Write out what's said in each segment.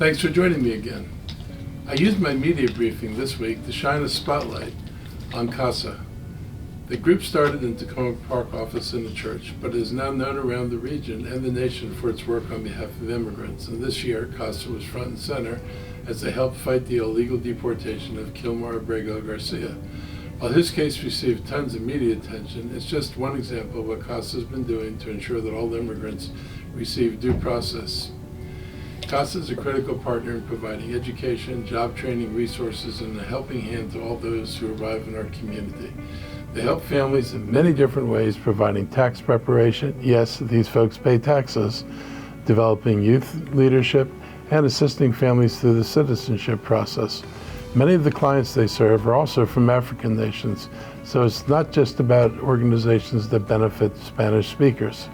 Thanks for joining me again. I used my media briefing this week to shine a spotlight on CASA. The group started in Tacoma Park office in the church, but is now known around the region and the nation for its work on behalf of immigrants. And this year, CASA was front and center as they helped fight the illegal deportation of Kilmar Abrego Garcia. While his case received tons of media attention, it's just one example of what CASA has been doing to ensure that all immigrants receive due process. CASA is a critical partner in providing education, job training, resources, and a helping hand to all those who arrive in our community. They help families in many different ways, providing tax preparation, yes, these folks pay taxes, developing youth leadership, and assisting families through the citizenship process. Many of the clients they serve are also from African nations, so it's not just about organizations that benefit Spanish speakers.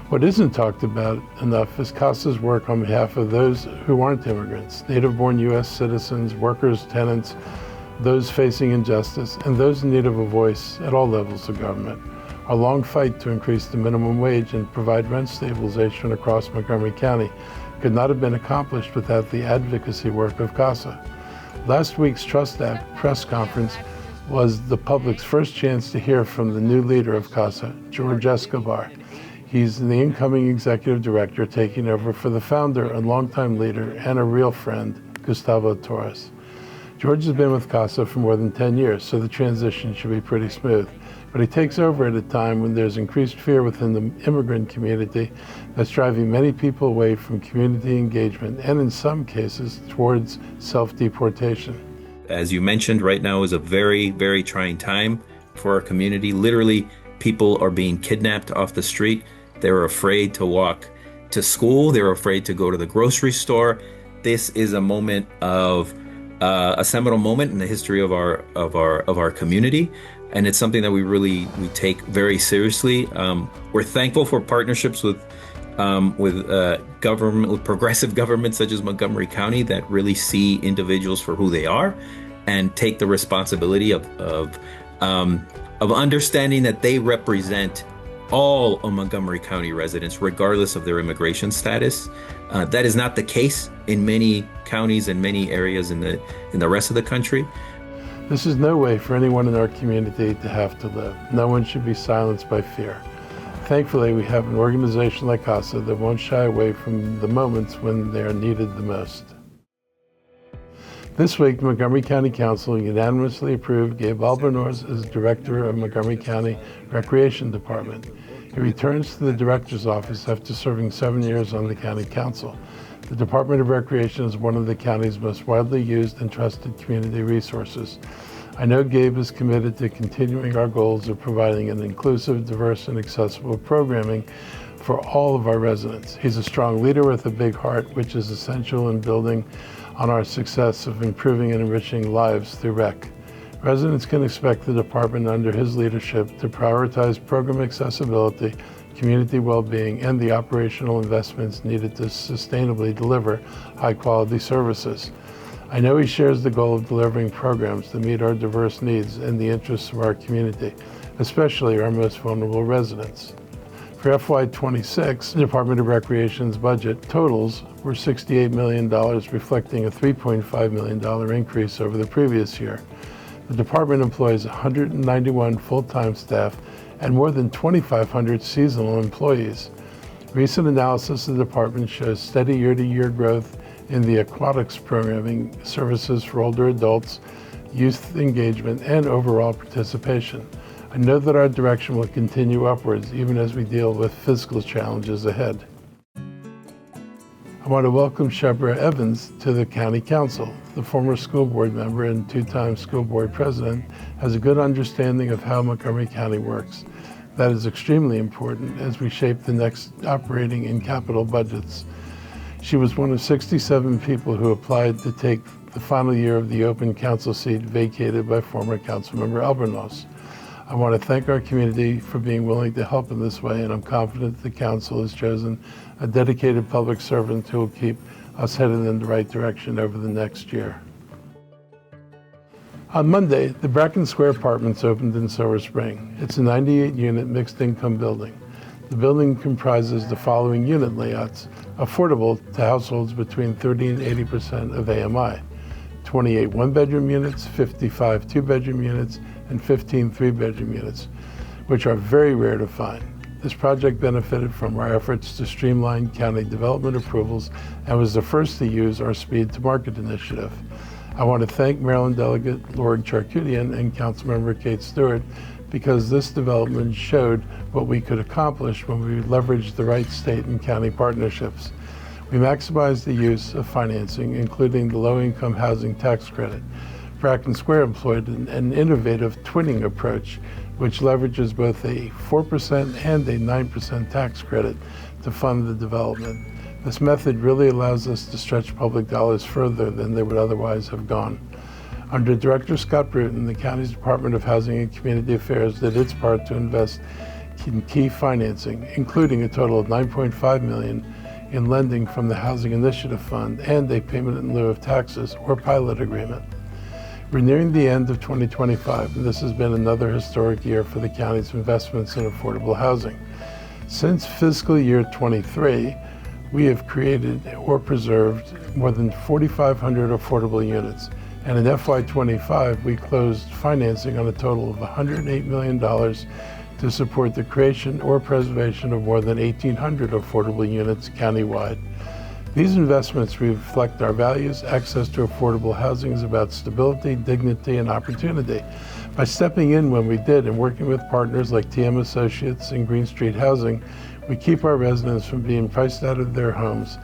What isn't talked about enough is CASA's work on behalf of those who aren't immigrants, native-born U.S. citizens, workers, tenants, those facing injustice, and those in need of a voice at all levels of government. Our long fight to increase the minimum wage and provide rent stabilization across Montgomery County could not have been accomplished without the advocacy work of CASA. Last week's Trust Act press conference was the public's first chance to hear from the new leader of CASA, George Escobar. He's the incoming executive director, taking over for the founder and longtime leader and a real friend, Gustavo Torres. George has been with CASA for more than 10 years, so the transition should be pretty smooth. But he takes over at a time when there's increased fear within the immigrant community that's driving many people away from community engagement and in some cases towards self-deportation. As you mentioned, right now is a very, very trying time for our community. Literally, people are being kidnapped off the street. They're afraid to walk to school. They're afraid to go to the grocery store. This is a moment of a seminal moment in the history of our community. And it's something that we take very seriously. We're thankful for partnerships with government, with progressive governments such as Montgomery County that really see individuals for who they are and take the responsibility of understanding that they represent all of Montgomery County residents, regardless of their immigration status. That is not the case in many counties and many areas in the rest of the country. This is no way for anyone in our community to have to live. No one should be silenced by fear. Thankfully, we have an organization like CASA that won't shy away from the moments when they are needed the most. This week, the Montgomery County Council unanimously approved Gabe Albornoz as Director of Montgomery County Recreation Department. He returns to the Director's office after serving 7 years on the County Council. The Department of Recreation is one of the county's most widely used and trusted community resources. I know Gabe is committed to continuing our goals of providing an inclusive, diverse, and accessible programming for all of our residents. He's a strong leader with a big heart, which is essential in building on our success of improving and enriching lives through rec. Residents can expect the department under his leadership to prioritize program accessibility, community well-being, and the operational investments needed to sustainably deliver high-quality services. I know he shares the goal of delivering programs that meet our diverse needs and the interests of our community, especially our most vulnerable residents. For FY26, the Department of Recreation's budget totals were $68 million, reflecting a $3.5 million increase over the previous year. The department employs 191 full-time staff and more than 2,500 seasonal employees. Recent analysis of the department shows steady year-to-year growth in the aquatics programming, services for older adults, youth engagement, and overall participation. I know that our direction will continue upwards even as we deal with physical challenges ahead. I want to welcome Shebra Evans to the County Council. The former school board member and two-time school board president has a good understanding of how Montgomery County works. That is extremely important as we shape the next operating and capital budgets. She was one of 67 people who applied to take the final year of the open council seat vacated by former Councilmember Albornoz. I want to thank our community for being willing to help in this way, and I'm confident the council has chosen a dedicated public servant who will keep us headed in the right direction over the next year. On Monday, the Bracken Square Apartments opened in Silver Spring. It's a 98-unit mixed-income building. The building comprises the following unit layouts, affordable to households between 30 and 80% of AMI: 28 one-bedroom units, 55 two-bedroom units, and 15 three-bedroom units, which are very rare to find. This project benefited from our efforts to streamline county development approvals and was the first to use our Speed to Market initiative. I want to thank Maryland Delegate Lord Charkoudian and Councilmember Kate Stewart because this development showed what we could accomplish when we leveraged the right state and county partnerships. We maximized the use of financing, including the low-income housing tax credit. Bracken Square employed an innovative twinning approach, which leverages both a 4% and a 9% tax credit to fund the development. This method really allows us to stretch public dollars further than they would otherwise have gone. Under Director Scott Bruton, the county's Department of Housing and Community Affairs did its part to invest in key financing, including a total of $9.5 million in lending from the Housing Initiative Fund and a payment in lieu of taxes or pilot agreement. We're nearing the end of 2025, and this has been another historic year for the county's investments in affordable housing. Since fiscal year 23, we have created or preserved more than 4,500 affordable units, and in FY25, we closed financing on a total of $108 million to support the creation or preservation of more than 1,800 affordable units countywide. These investments reflect our values. Access to affordable housing is about stability, dignity, and opportunity. By stepping in when we did and working with partners like TM Associates and Green Street Housing, we keep our residents from being priced out of their homes.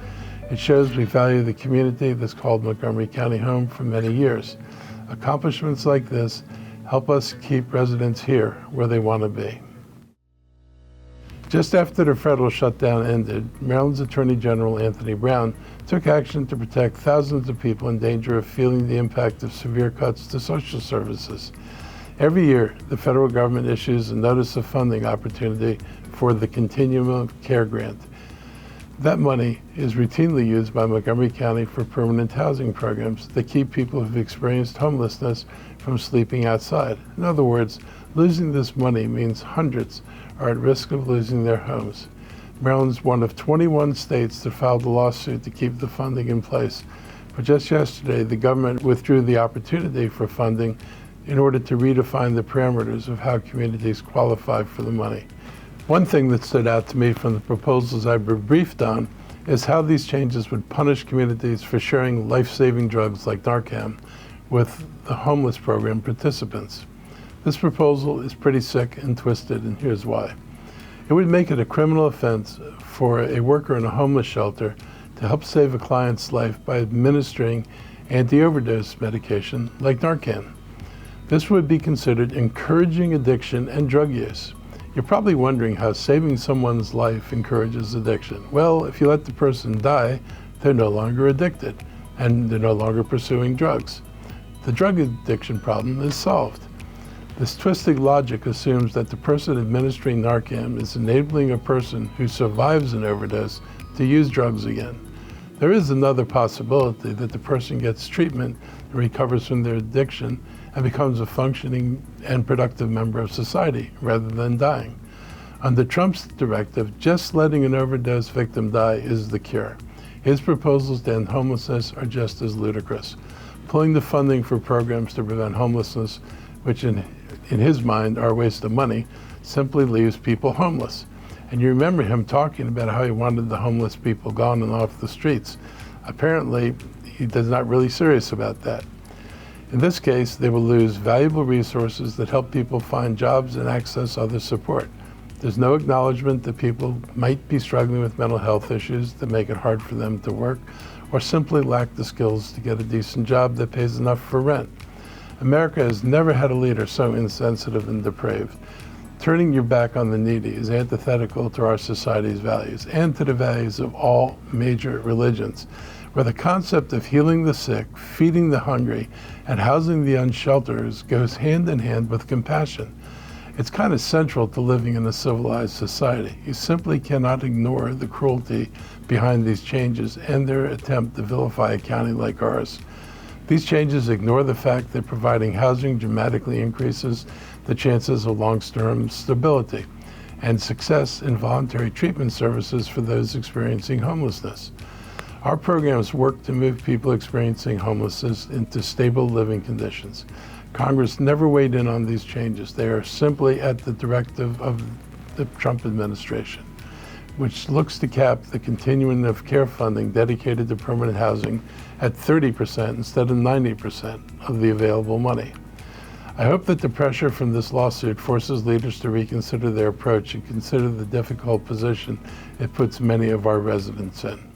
It shows we value the community that's called Montgomery County home for many years. Accomplishments like this help us keep residents here where they want to be. Just after the federal shutdown ended, Maryland's Attorney General Anthony Brown took action to protect thousands of people in danger of feeling the impact of severe cuts to social services. Every year, the federal government issues a notice of funding opportunity for the Continuum of Care Grant. That money is routinely used by Montgomery County for permanent housing programs that keep people who've experienced homelessness from sleeping outside. In other words, losing this money means hundreds are at risk of losing their homes. Maryland's one of 21 states that filed a lawsuit to keep the funding in place. But just yesterday, the government withdrew the opportunity for funding in order to redefine the parameters of how communities qualify for the money. One thing that stood out to me from the proposals I was briefed on is how these changes would punish communities for sharing life-saving drugs like Narcan with the homeless program participants. This proposal is pretty sick and twisted, and here's why. It would make it a criminal offense for a worker in a homeless shelter to help save a client's life by administering anti-overdose medication like Narcan. This would be considered encouraging addiction and drug use. You're probably wondering how saving someone's life encourages addiction. Well, if you let the person die, they're no longer addicted, and they're no longer pursuing drugs. The drug addiction problem is solved. This twisted logic assumes that the person administering Narcan is enabling a person who survives an overdose to use drugs again. There is another possibility that the person gets treatment and recovers from their addiction and becomes a functioning and productive member of society rather than dying. Under Trump's directive, just letting an overdose victim die is the cure. His proposals to end homelessness are just as ludicrous. Pulling the funding for programs to prevent homelessness, which in his mind are a waste of money, simply leaves people homeless. And you remember him talking about how he wanted the homeless people gone and off the streets. Apparently, he's not really serious about that. In this case, they will lose valuable resources that help people find jobs and access other support. There's no acknowledgement that people might be struggling with mental health issues that make it hard for them to work, or simply lack the skills to get a decent job that pays enough for rent. America has never had a leader so insensitive and depraved. Turning your back on the needy is antithetical to our society's values and to the values of all major religions, where the concept of healing the sick, feeding the hungry, and housing the unsheltered goes hand in hand with compassion. It's kind of central to living in a civilized society. You simply cannot ignore the cruelty behind these changes and their attempt to vilify a county like ours. These changes ignore the fact that providing housing dramatically increases the chances of long-term stability. and success in voluntary treatment services for those experiencing homelessness. Our programs work to move people experiencing homelessness into stable living conditions. Congress never weighed in on these changes. They are simply at the directive of the Trump administration, which looks to cap the continuum of care funding dedicated to permanent housing at 30% instead of 90% of the available money. I hope that the pressure from this lawsuit forces leaders to reconsider their approach and consider the difficult position it puts many of our residents in.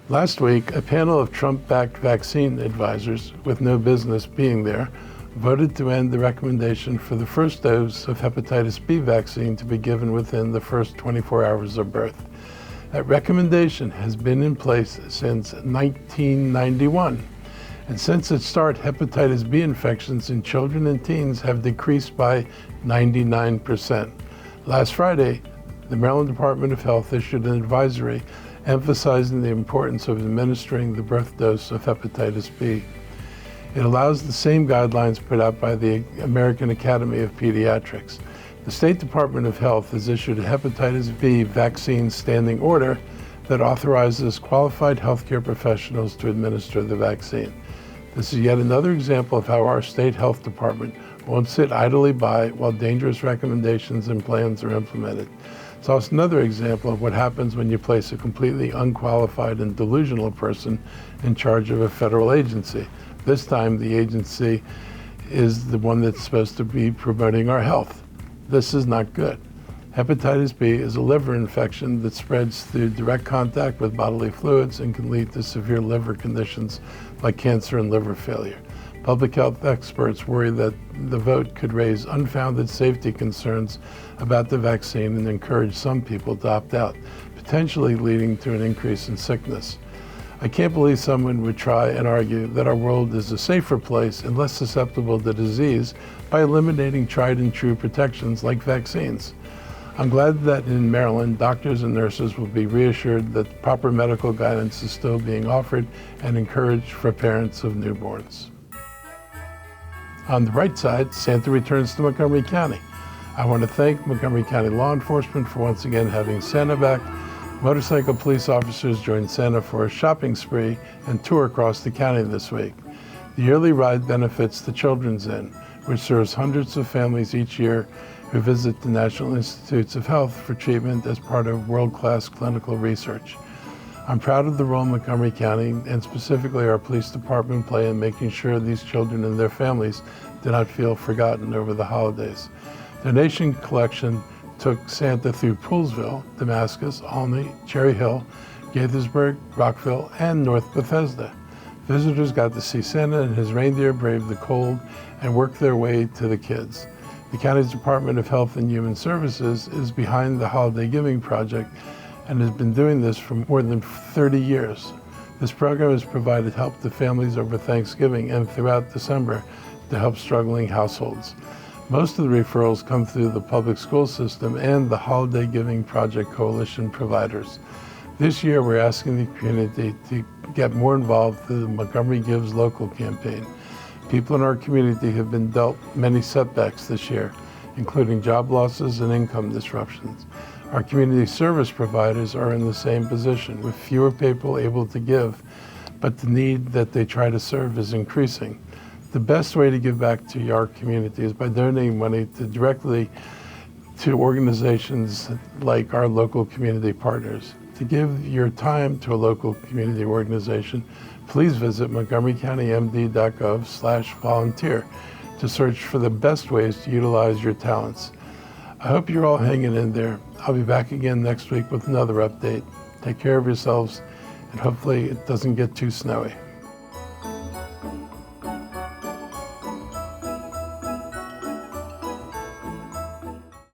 Last week, a panel of Trump-backed vaccine advisors, with no business being there, voted to end the recommendation for the first dose of hepatitis B vaccine to be given within the first 24 hours of birth. That recommendation has been in place since 1991. And since its start, hepatitis B infections in children and teens have decreased by 99%. Last Friday, the Maryland Department of Health issued an advisory emphasizing the importance of administering the birth dose of hepatitis B. It allows the same guidelines put out by the American Academy of Pediatrics. The State Department of Health has issued a hepatitis B vaccine standing order that authorizes qualified healthcare professionals to administer the vaccine. This is yet another example of how our state health department won't sit idly by while dangerous recommendations and plans are implemented. It's also another example of what happens when you place a completely unqualified and delusional person in charge of a federal agency. This time, the agency is the one that's supposed to be promoting our health. This is not good. Hepatitis B is a liver infection that spreads through direct contact with bodily fluids and can lead to severe liver conditions like cancer and liver failure. Public health experts worry that the vote could raise unfounded safety concerns about the vaccine and encourage some people to opt out, potentially leading to an increase in sickness. I can't believe someone would try and argue that our world is a safer place and less susceptible to disease by eliminating tried and true protections like vaccines. I'm glad that in Maryland, doctors and nurses will be reassured that proper medical guidance is still being offered and encouraged for parents of newborns. On the right side, Santa returns to Montgomery County. I want to thank Montgomery County law enforcement for once again having Santa back. Motorcycle police officers joined Santa for a shopping spree and tour across the county this week. The yearly ride benefits the Children's Inn, which serves hundreds of families each year who visit the National Institutes of Health for treatment as part of world-class clinical research. I'm proud of the role Montgomery County, and specifically our police department, play in making sure these children and their families do not feel forgotten over the holidays. Donation collection took Santa through Poolsville, Damascus, Olney, Cherry Hill, Gaithersburg, Rockville, and North Bethesda. Visitors got to see Santa and his reindeer brave the cold and work their way to the kids. The county's Department of Health and Human Services is behind the Holiday Giving Project and has been doing this for more than 30 years. This program has provided help to families over Thanksgiving and throughout December to help struggling households. Most of the referrals come through the public school system and the Holiday Giving Project Coalition providers. This year, we're asking the community to get more involved through the Montgomery Gives Local campaign. People in our community have been dealt many setbacks this year, including job losses and income disruptions. Our community service providers are in the same position, with fewer people able to give, but the need that they try to serve is increasing. The best way to give back to our community is by donating money directly to organizations like our local community partners. To give your time to a local community organization, please visit montgomerycountymd.gov/volunteer to search for the best ways to utilize your talents. I hope you're all hanging in there. I'll be back again next week with another update. Take care of yourselves, and hopefully it doesn't get too snowy.